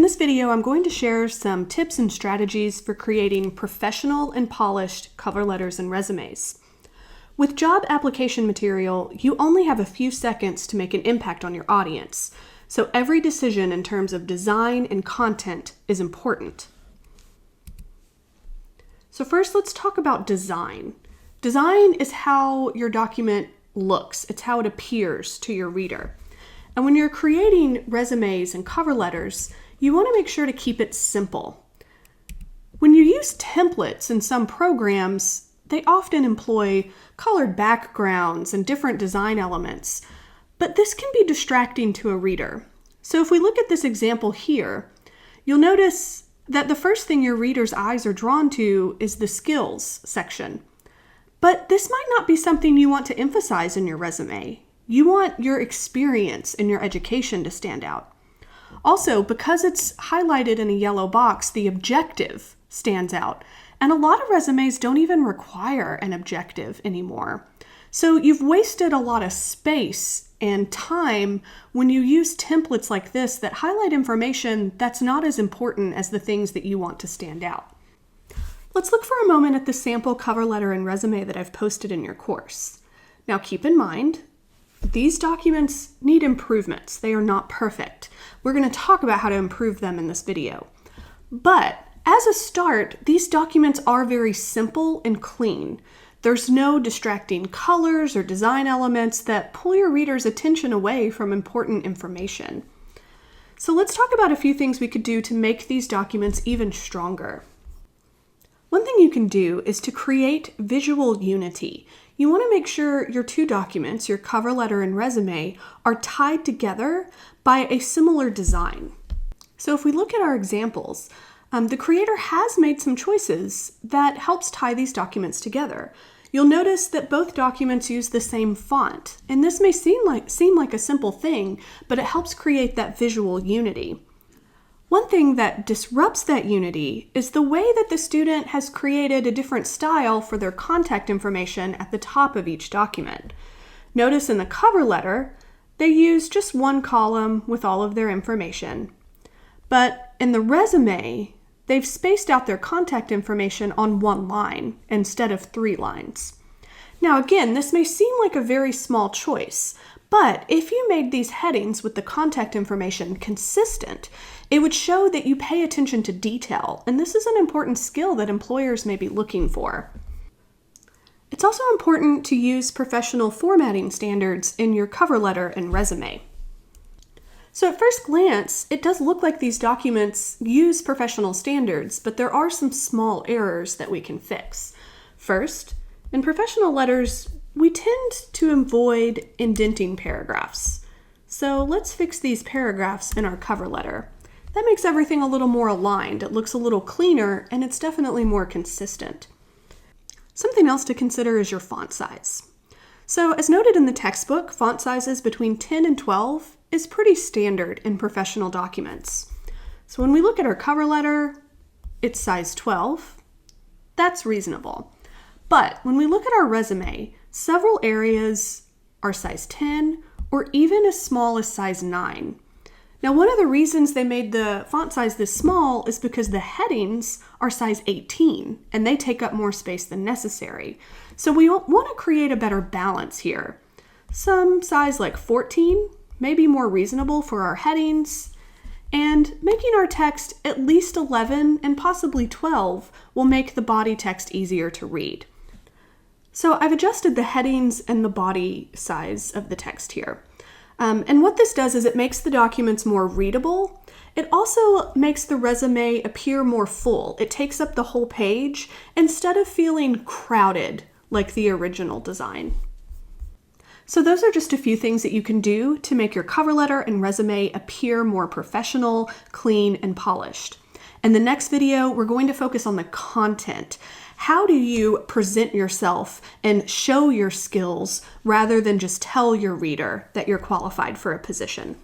this video, I'm going to share some tips and strategies for creating professional and polished cover letters and resumes. With job application material, you only have a few seconds to make an impact on your audience, so every decision in terms of design and content is important. So first, let's talk about design. Design is how your document looks. It's how it appears to your reader. And when you're creating resumes and cover letters, you want to make sure to keep it simple. When you use templates in some programs, they often employ colored backgrounds and different design elements, but this can be distracting to a reader. So if we look at this example here, you'll notice that the first thing your reader's eyes are drawn to is the skills section. But this might not be something you want to emphasize in your resume. You want your experience and your education to stand out. Also, because it's highlighted in a yellow box, the objective stands out. And a lot of resumes don't even require an objective anymore. So you've wasted a lot of space and time when you use templates like this that highlight information that's not as important as the things that you want to stand out. Let's look for a moment at the sample cover letter and resume that I've posted in your course. Now keep in mind, these documents need improvements. They are not perfect. We're going to talk about how to improve them in this video. But as a start, these documents are very simple and clean. There's no distracting colors or design elements that pull your reader's attention away from important information. So let's talk about a few things we could do to make these documents even stronger. One thing you can do is to create visual unity. You want to make sure your two documents, your cover letter and resume, are tied together by a similar design. So if we look at our examples, the creator has made some choices that helps tie these documents together. You'll notice that both documents use the same font, and this may seem like a simple thing, but it helps create that visual unity. One thing that disrupts that unity is the way that the student has created a different style for their contact information at the top of each document. Notice in the cover letter, they use just one column with all of their information. But in the resume, they've spaced out their contact information on one line instead of 3 lines. Now again, this may seem like a very small choice, but if you made these headings with the contact information consistent, it would show that you pay attention to detail, and this is an important skill that employers may be looking for. It's also important to use professional formatting standards in your cover letter and resume. So at first glance, it does look like these documents use professional standards, but there are some small errors that we can fix. First, in professional letters, we tend to avoid indenting paragraphs. So let's fix these paragraphs in our cover letter. That makes everything a little more aligned. It looks a little cleaner, and it's definitely more consistent. Something else to consider is your font size. So as noted in the textbook, font sizes between 10 and 12 is pretty standard in professional documents. So when we look at our cover letter, it's size 12. That's reasonable. But when we look at our resume, several areas are size 10 or even as small as size 9. Now, one of the reasons they made the font size this small is because the headings are size 18 and they take up more space than necessary. So we want to create a better balance here. Some size like 14 may be more reasonable for our headings, and making our text at least 11 and possibly 12 will make the body text easier to read. So I've adjusted the headings and the body size of the text here. And what this does is it makes the documents more readable. It also makes the resume appear more full. It takes up the whole page instead of feeling crowded like the original design. So those are just a few things that you can do to make your cover letter and resume appear more professional, clean, and polished. In the next video, we're going to focus on the content. How do you present yourself and show your skills rather than just tell your reader that you're qualified for a position?